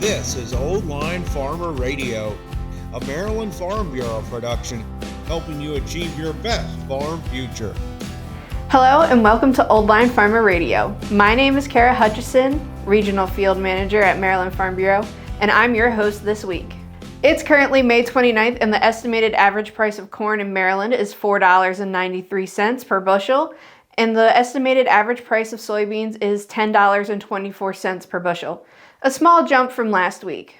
This is Old Line Farmer Radio, a Maryland Farm Bureau production, helping you achieve your best farm future. Hello and welcome to Old Line Farmer Radio. My name is Kara Hutchison, Regional Field Manager at Maryland Farm Bureau, and I'm your host this week. It's currently May 29th and the estimated average price of corn in Maryland is $4.93 per bushel, and the estimated average price of soybeans is $10.24 per bushel, a small jump from last week.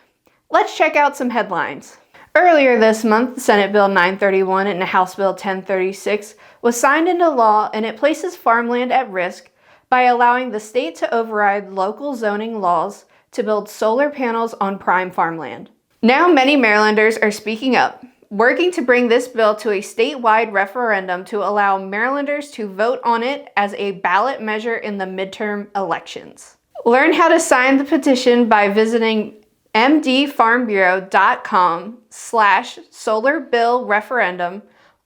Let's check out some headlines. Earlier this month, Senate Bill 931 and House Bill 1036 was signed into law, and it places farmland at risk by allowing the state to override local zoning laws to build solar panels on prime farmland. Now many Marylanders are speaking up, working to bring this bill to a statewide referendum to allow Marylanders to vote on it as a ballot measure in the midterm elections. Learn how to sign the petition by visiting mdfarmbureau.com/solarbillreferendum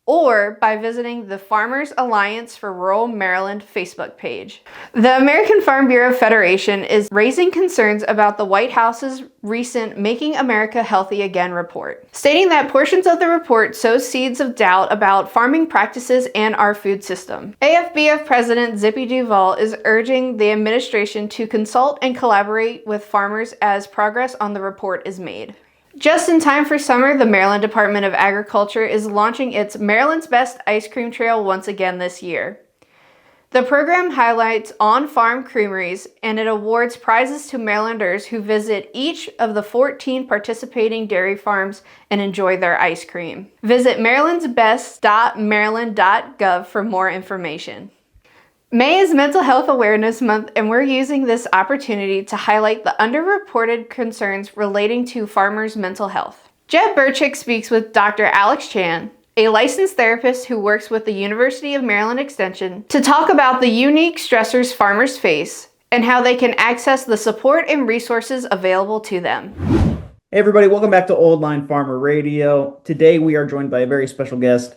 or by visiting the Farmers Alliance for Rural Maryland Facebook page. The American Farm Bureau Federation is raising concerns about the White House's recent Making America Healthy Again report, stating that portions of the report sow seeds of doubt about farming practices and our food system. AFBF President Zippy Duvall is urging the administration to consult and collaborate with farmers as progress on the report is made. Just in time for summer, the Maryland Department of Agriculture is launching its Maryland's Best Ice Cream Trail once again this year. The program highlights on-farm creameries, and it awards prizes to Marylanders who visit each of the 14 participating dairy farms and enjoy their ice cream. Visit marylandsbest.maryland.gov for more information. May is Mental Health Awareness Month, and we're using this opportunity to highlight the underreported concerns relating to farmers' mental health. Jeb Burchick speaks with Dr. Alex Chan, a licensed therapist who works with the University of Maryland Extension, to talk about the unique stressors farmers face and how they can access the support and resources available to them. Hey everybody, welcome back to Old Line Farmer Radio. Today we are joined by a very special guest,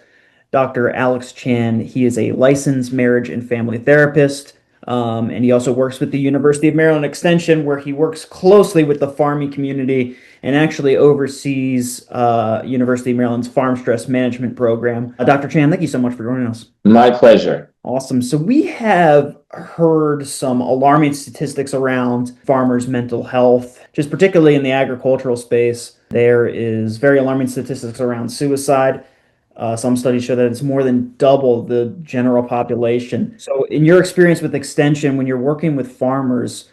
Dr. Alex Chan. He is a licensed marriage and family therapist, and he also works with the University of Maryland Extension, where he works closely with the farming community and actually oversees University of Maryland's Farm Stress Management Program. Dr. Chan, thank you so much for joining us. My pleasure. Awesome. So we have heard some alarming statistics around farmers' mental health, just particularly in the agricultural space. There is very alarming statistics around suicide. Some studies show that it's more than double the general population. So in your experience with Extension, when you're working with farmers,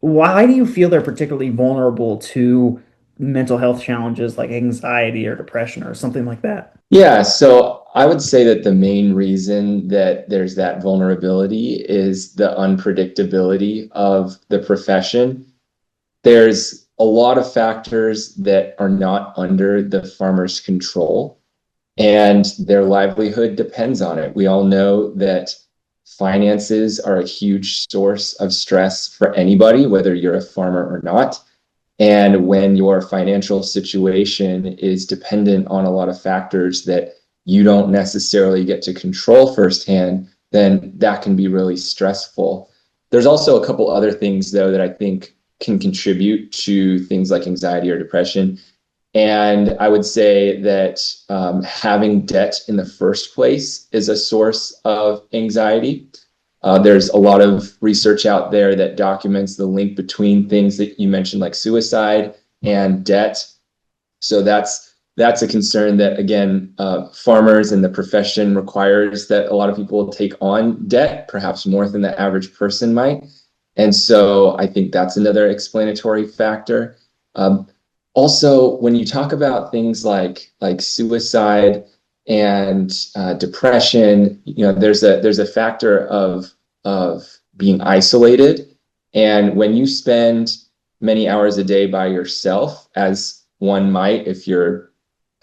why do you feel they're particularly vulnerable to mental health challenges like anxiety or depression or something like that? Yeah, so I would say that the main reason that there's that vulnerability is the unpredictability of the profession. There's a lot of factors that are not under the farmer's control, and their livelihood depends on it. We all know that finances are a huge source of stress for anybody, whether you're a farmer or not. And when your financial situation is dependent on a lot of factors that you don't necessarily get to control firsthand, then that can be really stressful. There's also a couple other things, though, that I think can contribute to things like anxiety or depression. And I would say that having debt in the first place is a source of anxiety. There's a lot of research out there that documents the link between things that you mentioned, like suicide and debt. So that's a concern that, again, farmers and the profession requires that a lot of people take on debt, perhaps more than the average person might. And so I think that's another explanatory factor. Also, when you talk about things like suicide and depression, there's a factor of being isolated. And when you spend many hours a day by yourself, as one might if you're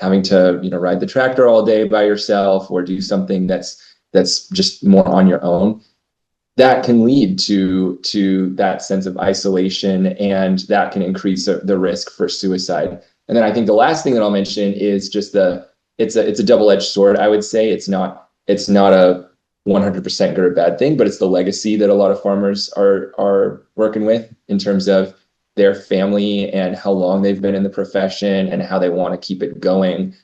having to ride the tractor all day by yourself or do something that's just more on your own, that can lead to that sense of isolation, and that can increase the risk for suicide. And then I think the last thing that I'll mention is just it's a double-edged sword. I would say it's not a 100% good or bad thing, but it's the legacy that a lot of farmers are working with in terms of their family and how long they've been in the profession and how they want to keep it going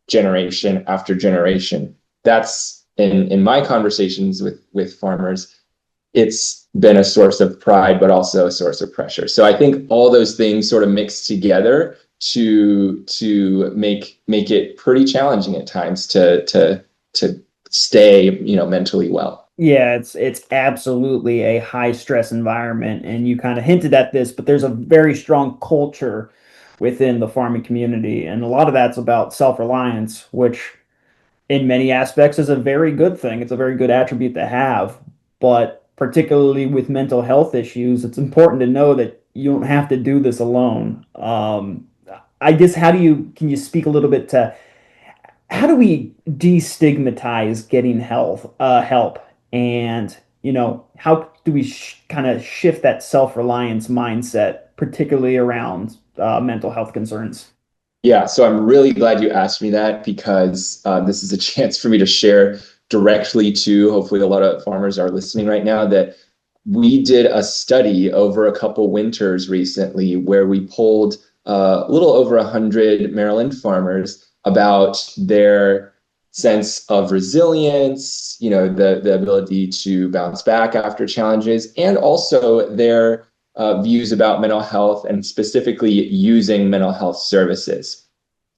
generation after generation. That's in my conversations with farmers, it's been a source of pride, but also a source of pressure. So I think all those things sort of mix together to make it pretty challenging at times to stay, mentally well. Yeah, it's absolutely a high stress environment, and you kind of hinted at this, but there's a very strong culture within the farming community, and a lot of that's about self-reliance, which in many aspects is a very good thing. It's a very good attribute to have, but particularly with mental health issues, it's important to know that you don't have to do this alone. I guess can you speak a little bit to how do we destigmatize getting help, and how do we kind of shift that self-reliance mindset, particularly around mental health concerns? Yeah, so I'm really glad you asked me that because this is a chance for me to share directly to hopefully a lot of farmers are listening right now that we did a study over a couple winters recently where we polled a little over 100 Maryland farmers about their sense of resilience, the ability to bounce back after challenges, and also their views about mental health and specifically using mental health services.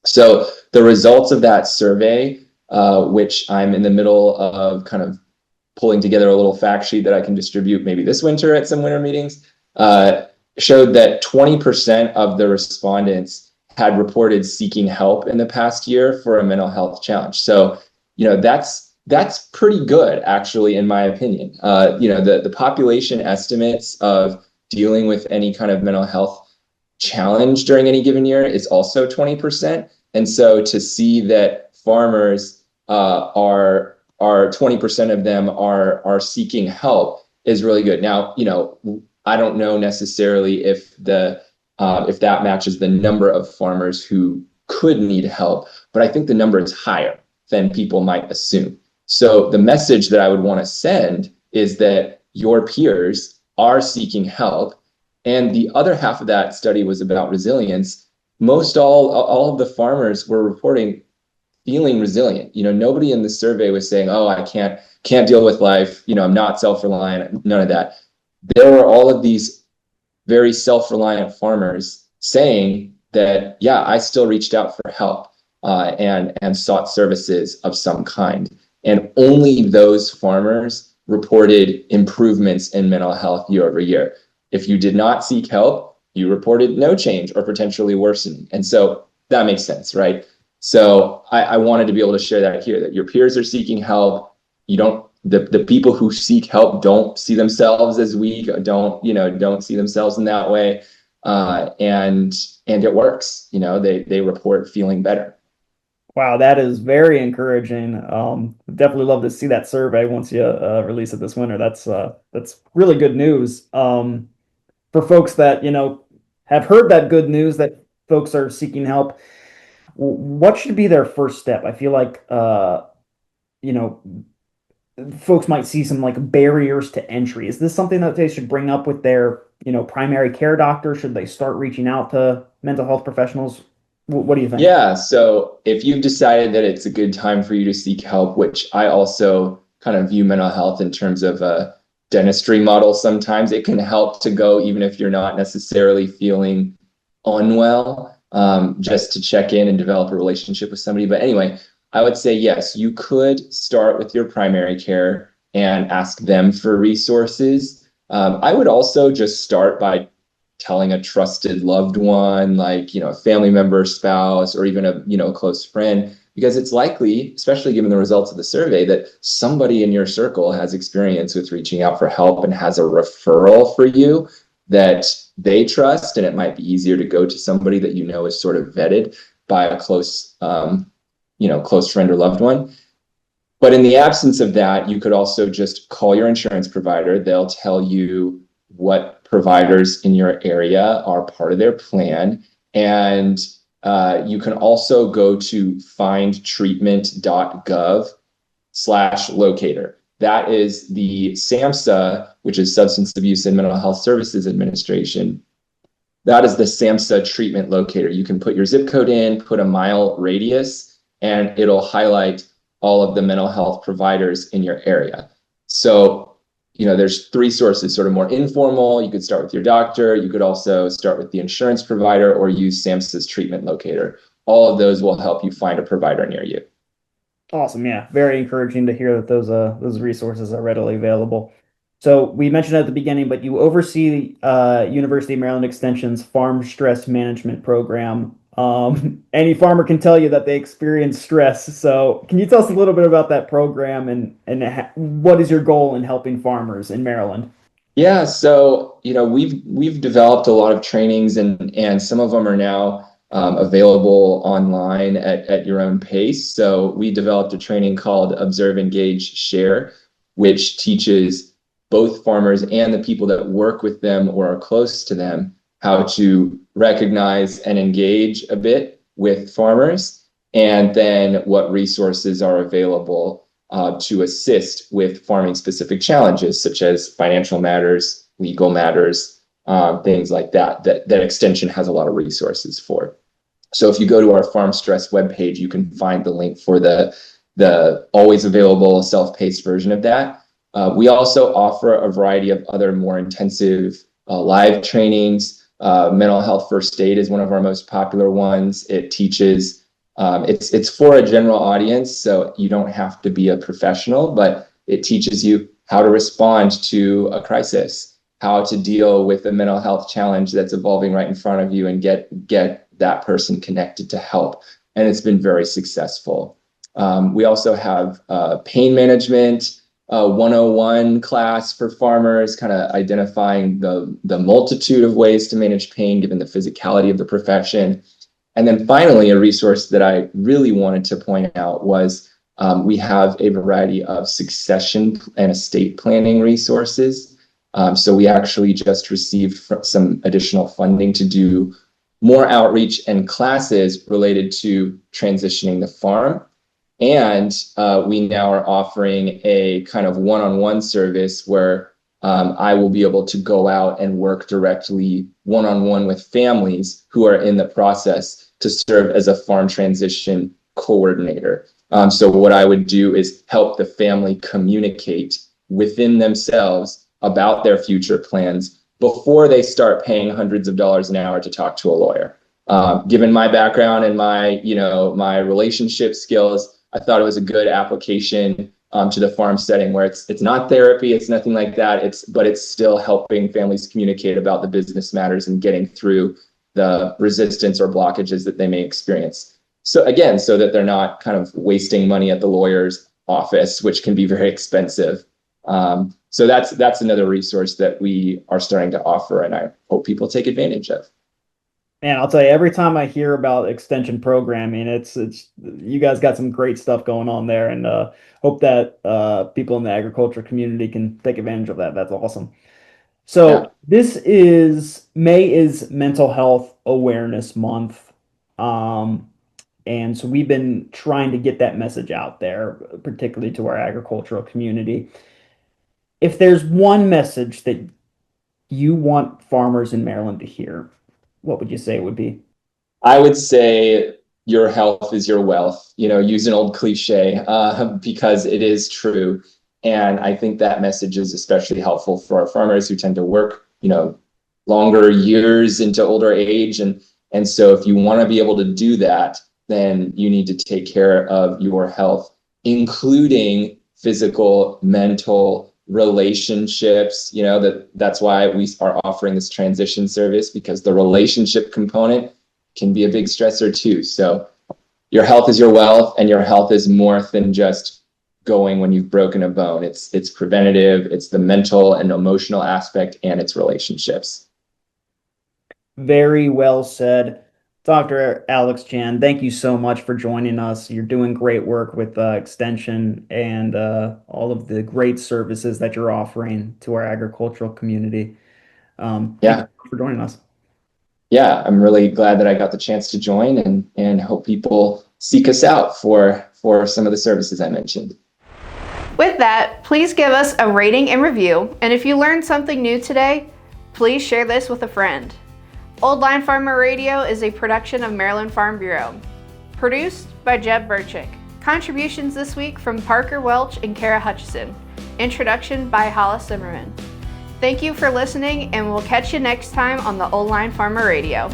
So the results of that survey, which I'm in the middle of kind of pulling together a little fact sheet that I can distribute maybe this winter at some winter meetings, showed that 20% of the respondents had reported seeking help in the past year for a mental health challenge. So, that's pretty good, actually, in my opinion. The population estimates of dealing with any kind of mental health challenge during any given year is also 20%. And so to see that farmers are 20% of them are seeking help is really good. Now, I don't know necessarily if that matches the number of farmers who could need help, but I think the number is higher than people might assume. So the message that I would want to send is that your peers are seeking help. And the other half of that study was about resilience. Most all of the farmers were reporting feeling resilient. Nobody in the survey was saying, "Oh, I can't deal with life. I'm not self-reliant." None of that. There were all of these very self-reliant farmers saying that, yeah, I still reached out for help and sought services of some kind. And only those farmers reported improvements in mental health year over year. If you did not seek help, you reported no change or potentially worsening. And so that makes sense, right? So I wanted to be able to share that here, that your peers are seeking help. The people who seek help don't see themselves as weak, don't see themselves in that way. And it works, they report feeling better. Wow, that is very encouraging. Definitely love to see that survey once you release it this winter. That's really good news. For folks that have heard that good news that folks are seeking help, what should be their first step? I feel like you know folks might see some like barriers to entry. Is this something that they should bring up with their primary care doctor? Should they start reaching out to mental health professionals? What do you think? Yeah, so if you've decided that it's a good time for you to seek help, which I also kind of view mental health in terms of a dentistry model, sometimes it can help to go even if you're not necessarily feeling unwell, just to check in and develop a relationship with somebody. But anyway, I would say, yes, you could start with your primary care and ask them for resources. I would also just start by telling a trusted loved one, like, a family member, spouse, or even a close friend, because it's likely, especially given the results of the survey, that somebody in your circle has experience with reaching out for help and has a referral for you that they trust. And it might be easier to go to somebody that is sort of vetted by a close friend or loved one. But in the absence of that, you could also just call your insurance provider. They'll tell you what providers in your area are part of their plan. And you can also go to findtreatment.gov/locator. That is the SAMHSA, which is Substance Abuse and Mental Health Services Administration, That is the SAMHSA treatment locator. You can put your zip code in, put a mile radius, and it'll highlight all of the mental health providers in your area. So, there's three sources, sort of more informal. You could start with your doctor. You could also start with the insurance provider or use SAMHSA's treatment locator. All of those will help you find a provider near you. Awesome. Yeah. Very encouraging to hear that those resources are readily available. So we mentioned at the beginning, but you oversee University of Maryland Extension's Farm Stress Management Program. Any farmer can tell you that they experience stress. So can you tell us a little bit about that program and what is your goal in helping farmers in Maryland? Yeah, so we've developed a lot of trainings, and some of them are now available online at your own pace. So we developed a training called Observe, Engage, Share, which teaches both farmers and the people that work with them or are close to them how to recognize and engage a bit with farmers, and then what resources are available to assist with farming specific challenges, such as financial matters, legal matters, things like that Extension has a lot of resources for. So if you go to our Farm Stress webpage, you can find the link for the always available self-paced version of that. We also offer a variety of other more intensive live trainings. Mental health first aid is one of our most popular ones. It teaches, it's for a general audience, so you don't have to be a professional, but it teaches you how to respond to a crisis, how to deal with a mental health challenge that's evolving right in front of you and get that person connected to help. And it's been very successful. We also have pain management 101 class for farmers, kind of identifying the multitude of ways to manage pain given the physicality of the profession. And then finally, a resource that I really wanted to point out was we have a variety of succession and estate planning resources. So we actually just received some additional funding to do more outreach and classes related to transitioning the farm. And we now are offering a kind of one-on-one service where I will be able to go out and work directly one-on-one with families who are in the process to serve as a farm transition coordinator. So what I would do is help the family communicate within themselves about their future plans before they start paying hundreds of dollars an hour to talk to a lawyer. Given my background and my relationship skills, I thought it was a good application to the farm setting where it's not therapy, it's nothing like that. But it's still helping families communicate about the business matters and getting through the resistance or blockages that they may experience. So again, so that they're not kind of wasting money at the lawyer's office, which can be very expensive. So that's another resource that we are starting to offer, and I hope people take advantage of. Man, I'll tell you, every time I hear about extension programming, it's you guys got some great stuff going on there, and hope that people in the agriculture community can take advantage of that. That's awesome. So May is Mental Health Awareness Month, and so we've been trying to get that message out there, particularly to our agricultural community. If there's one message that you want farmers in Maryland to hear, what would you say it would be? I would say your health is your wealth. Use an old cliche because it is true. And I think that message is especially helpful for our farmers who tend to work, longer years into older age. And so if you want to be able to do that, then you need to take care of your health, including physical, mental, relationships. That's why we are offering this transition service, because the relationship component can be a big stressor too. So your health is your wealth, and your health is more than just going when you've broken a bone. It's preventative, it's the mental and emotional aspect, and it's relationships. Very well said. Dr. Alex Chan, thank you so much for joining us. You're doing great work with Extension and all of the great services that you're offering to our agricultural community. Thank you for joining us. Yeah, I'm really glad that I got the chance to join, and hope people seek us out for some of the services I mentioned. With that, please give us a rating and review. And if you learned something new today, please share this with a friend. Old Line Farmer Radio is a production of Maryland Farm Bureau. Produced by Jeb Burchick. Contributions this week from Parker Welch and Kara Hutchison. Introduction by Hollis Zimmerman. Thank you for listening, and we'll catch you next time on the Old Line Farmer Radio.